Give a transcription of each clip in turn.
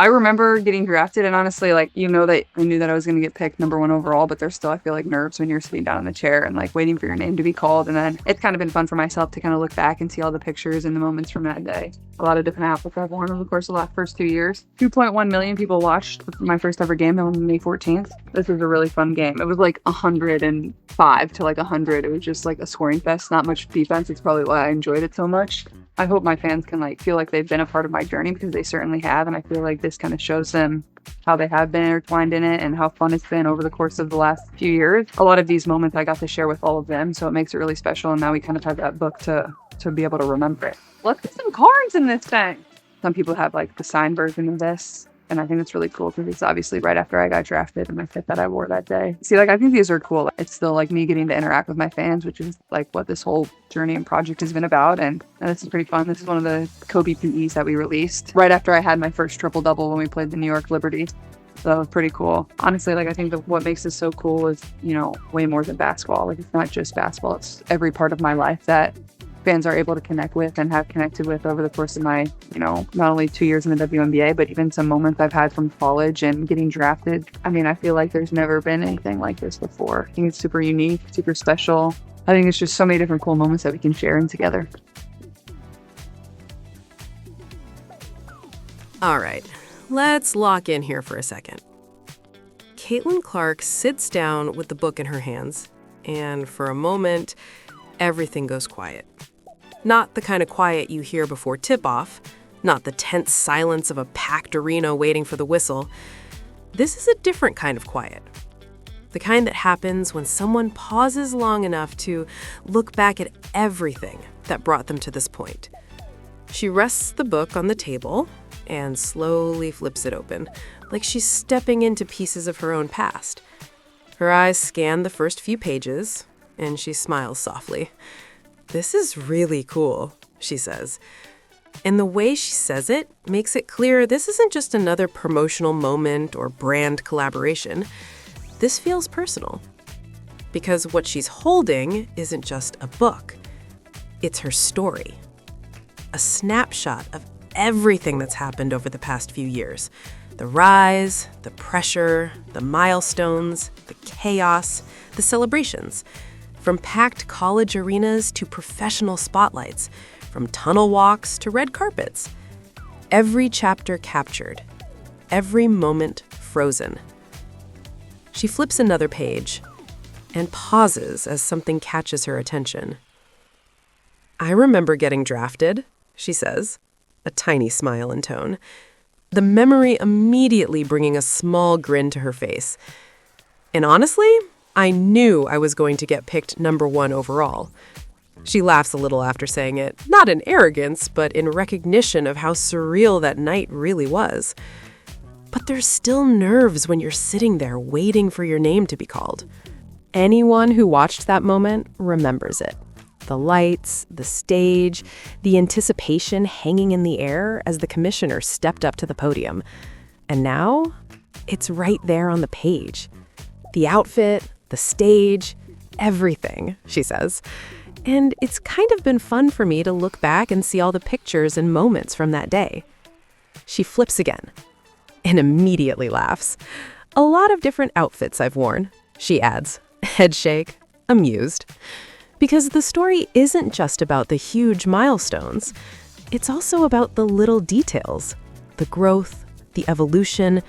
I remember getting drafted, and honestly, like, that I knew that I was going to get picked number 1 overall, but there's still, I feel like, nerves when you're sitting down in the chair and like waiting for your name to be called. And then it's kind of been fun for myself to kind of look back and see all the pictures and the moments from that day. A lot of different outfits I've worn over the course of the first 2 years. 2.1 million people watched my first ever game on May 14th. This was a really fun game. It was like 105 to like 100. It was just like a scoring fest, not much defense. It's probably why I enjoyed it so much. I hope my fans can like feel like they've been a part of my journey, because they certainly have, and I feel like this kind of shows them how they have been intertwined in it and how fun it's been over the course of the last few years. A lot of these moments I got to share with all of them, so it makes it really special, and now we kind of have that book to be able to remember it. Look at some cards in this thing. Some people have like the signed version of this, and I think it's really cool because it's obviously right after I got drafted and my fit that I wore that day. See, like, I think these are cool. It's still like me getting to interact with my fans, which is like what this whole journey and project has been about. And this is pretty fun. This is one of the Kobe PEs that we released right after I had my first triple-double when we played the New York Liberty. So it was pretty cool. Honestly, like, I think that what makes this so cool is, way more than basketball. Like, it's not just basketball. It's every part of my life that fans are able to connect with and have connected with over the course of my, not only 2 years in the WNBA, but even some moments I've had from college and getting drafted. I mean, I feel like there's never been anything like this before. I think it's super unique, super special. I think it's just so many different cool moments that we can share in together. All right, let's lock in here for a second. Caitlin Clark sits down with the book in her hands, and for a moment, everything goes quiet. Not the kind of quiet you hear before tip-off, not the tense silence of a packed arena waiting for the whistle. This is a different kind of quiet. The kind that happens when someone pauses long enough to look back at everything that brought them to this point. She rests the book on the table and slowly flips it open, like she's stepping into pieces of her own past. Her eyes scan the first few pages, and she smiles softly. "This is really cool," she says. And the way she says it makes it clear this isn't just another promotional moment or brand collaboration. This feels personal. Because what she's holding isn't just a book. It's her story. A snapshot of everything that's happened over the past few years. The rise, the pressure, the milestones, the chaos, the celebrations. From packed college arenas to professional spotlights, from tunnel walks to red carpets. Every chapter captured, every moment frozen. She flips another page and pauses as something catches her attention. "I remember getting drafted," she says, a tiny smile in tone, the memory immediately bringing a small grin to her face. "And honestly, I knew I was going to get picked number 1 overall." She laughs a little after saying it, not in arrogance, but in recognition of how surreal that night really was. But there's still nerves when you're sitting there waiting for your name to be called. Anyone who watched that moment remembers it. The lights, the stage, the anticipation hanging in the air as the commissioner stepped up to the podium. And now, it's right there on the page. The outfit, the stage, everything, she says. And it's kind of been fun for me to look back and see all the pictures and moments from that day. She flips again and immediately laughs. "A lot of different outfits I've worn," she adds, head shake, amused. Because the story isn't just about the huge milestones. It's also about the little details, the growth, the evolution,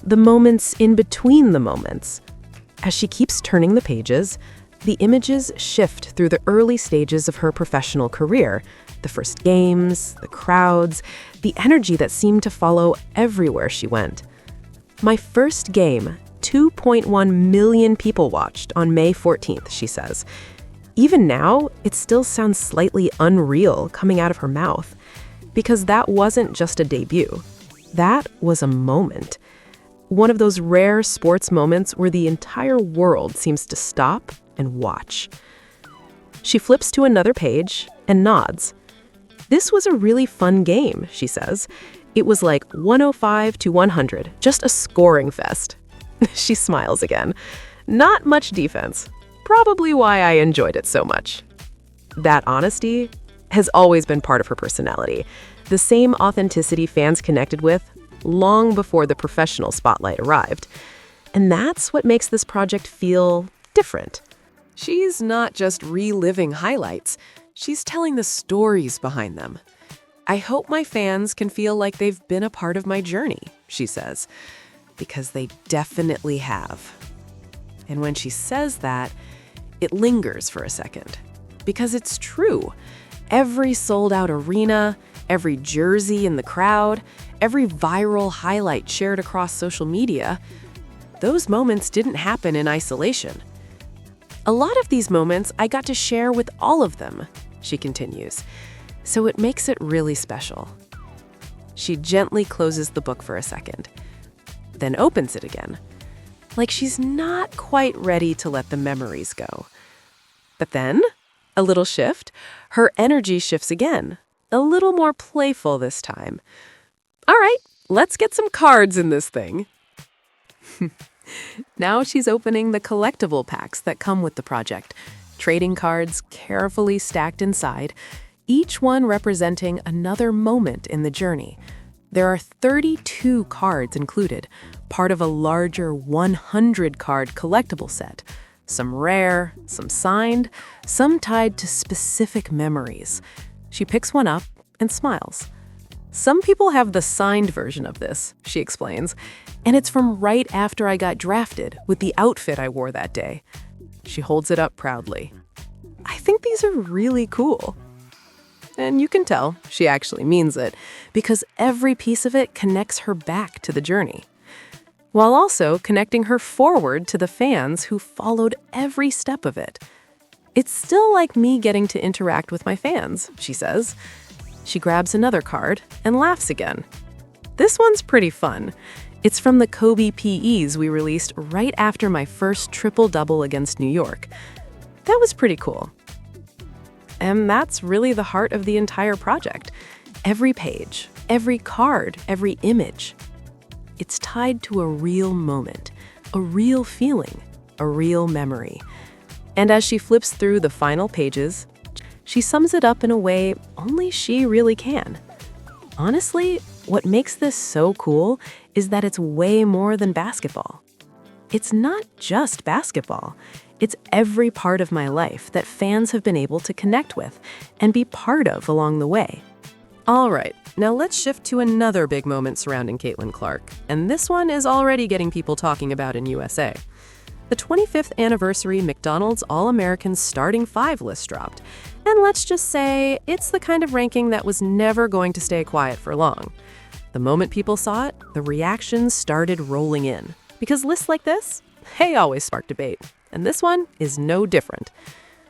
the moments in between the moments. As she keeps turning the pages, the images shift through the early stages of her professional career, the first games, the crowds, the energy that seemed to follow everywhere she went. "My first game, 2.1 million people watched on May 14th, she says. Even now, it still sounds slightly unreal coming out of her mouth, because that wasn't just a debut. That was a moment. One of those rare sports moments where the entire world seems to stop and watch." She flips to another page and nods. "This was a really fun game," she says. "It was like 105 to 100, just a scoring fest." She smiles again. "Not much defense. Probably why I enjoyed it so much." That honesty has always been part of her personality. The same authenticity fans connected with long before the professional spotlight arrived. And that's what makes this project feel different. She's not just reliving highlights, she's telling the stories behind them. I hope my fans can feel like they've been a part of my journey, she says, because they definitely have. And when she says that, it lingers for a second, because it's true. Every sold-out arena, every jersey in the crowd, every viral highlight shared across social media, those moments didn't happen in isolation. A lot of these moments I got to share with all of them, she continues, so it makes it really special. She gently closes the book for a second, then opens it again, like she's not quite ready to let the memories go. But then, a little shift, her energy shifts again, a little more playful this time. All right, let's get some cards in this thing. Now she's opening the collectible packs that come with the project, trading cards carefully stacked inside, each one representing another moment in the journey. There are 32 cards included, part of a larger 100-card collectible set. Some rare, some signed, some tied to specific memories. She picks one up and smiles. Some people have the signed version of this, she explains, and it's from right after I got drafted with the outfit I wore that day. She holds it up proudly. I think these are really cool. And you can tell she actually means it, because every piece of it connects her back to the journey, while also connecting her forward to the fans who followed every step of it. It's still like me getting to interact with my fans, she says. She grabs another card and laughs again. This one's pretty fun. It's from the Kobe PEs we released right after my first triple-double against New York. That was pretty cool. And that's really the heart of the entire project. Every page, every card, every image. It's tied to a real moment, a real feeling, a real memory. And as she flips through the final pages, she sums it up in a way only she really can. Honestly, what makes this so cool is that it's way more than basketball. It's not just basketball. It's every part of my life that fans have been able to connect with and be part of along the way. All right, now let's shift to another big moment surrounding Caitlin Clark, and this one is already getting people talking about in USA. The 25th anniversary McDonald's All-American Starting Five list dropped, and let's just say it's the kind of ranking that was never going to stay quiet for long. The moment people saw it, the reactions started rolling in, because lists like this, they always spark debate. And this one is no different.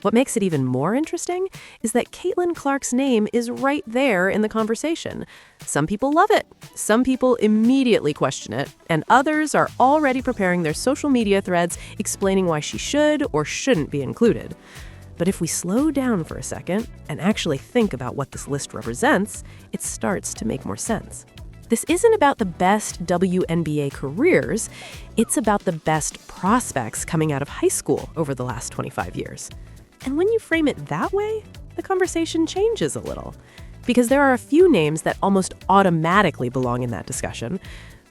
What makes it even more interesting is that Caitlin Clark's name is right there in the conversation. Some people love it, some people immediately question it, and others are already preparing their social media threads explaining why she should or shouldn't be included. But if we slow down for a second and actually think about what this list represents, it starts to make more sense. This isn't about the best WNBA careers, it's about the best prospects coming out of high school over the last 25 years. And when you frame it that way, the conversation changes a little. Because there are a few names that almost automatically belong in that discussion.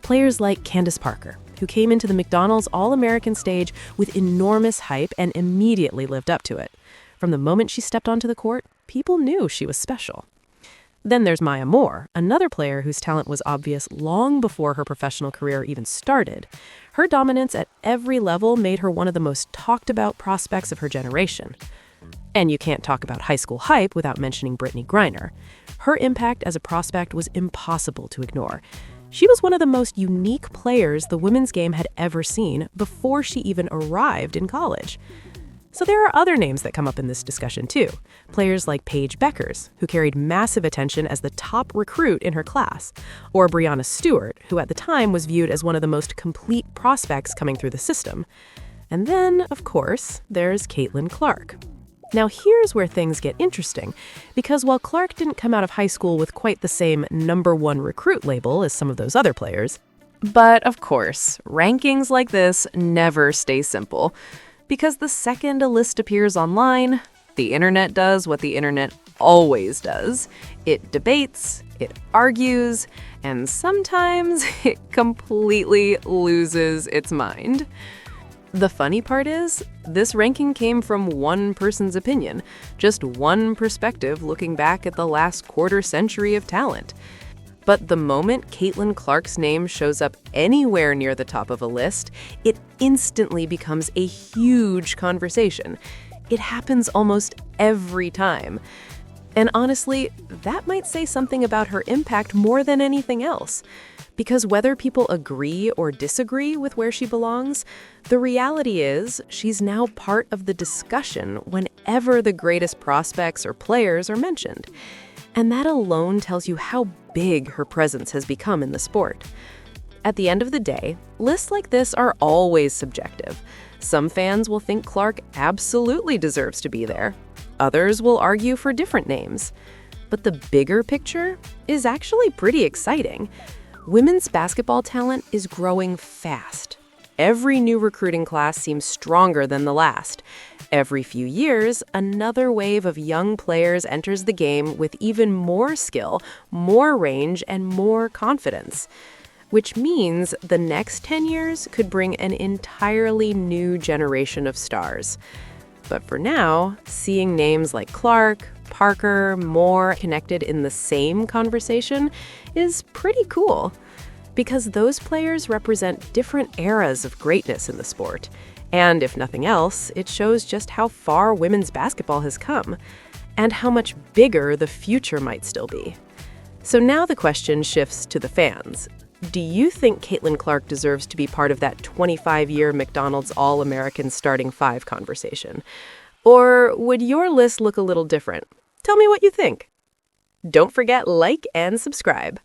Players like Candace Parker, who came into the McDonald's All-American stage with enormous hype and immediately lived up to it. From the moment she stepped onto the court, people knew she was special. Then there's Maya Moore, another player whose talent was obvious long before her professional career even started. Her dominance at every level made her one of the most talked about prospects of her generation. And you can't talk about high school hype without mentioning Brittany Griner. Her impact as a prospect was impossible to ignore. She was one of the most unique players the women's game had ever seen before she even arrived in college. So there are other names that come up in this discussion too. Players like Paige Beckers, who carried massive attention as the top recruit in her class, or Brianna Stewart, who at the time was viewed as one of the most complete prospects coming through the system. And then, of course, there's Caitlin Clark. Now here's where things get interesting, because while Clark didn't come out of high school with quite the same #1 recruit label as some of those other players, but of course, rankings like this never stay simple. Because the second a list appears online, the internet does what the internet always does. It debates, it argues, and sometimes it completely loses its mind. The funny part is, this ranking came from one person's opinion, just one perspective looking back at the last quarter century of talent. But the moment Caitlin Clark's name shows up anywhere near the top of a list, it instantly becomes a huge conversation. It happens almost every time. And honestly, that might say something about her impact more than anything else. Because whether people agree or disagree with where she belongs, the reality is she's now part of the discussion whenever the greatest prospects or players are mentioned. And that alone tells you how big her presence has become in the sport. At the end of the day, lists like this are always subjective. Some fans will think Clark absolutely deserves to be there. Others will argue for different names. But the bigger picture is actually pretty exciting. Women's basketball talent is growing fast. Every new recruiting class seems stronger than the last. Every few years, another wave of young players enters the game with even more skill, more range, and more confidence. Which means the next 10 years could bring an entirely new generation of stars. But for now, seeing names like Clark, Parker, Moore connected in the same conversation is pretty cool. Because those players represent different eras of greatness in the sport. And if nothing else, it shows just how far women's basketball has come, and how much bigger the future might still be. So now the question shifts to the fans. Do you think Caitlin Clark deserves to be part of that 25-year McDonald's All-American starting five conversation? Or would your list look a little different? Tell me what you think. Don't forget, like and subscribe.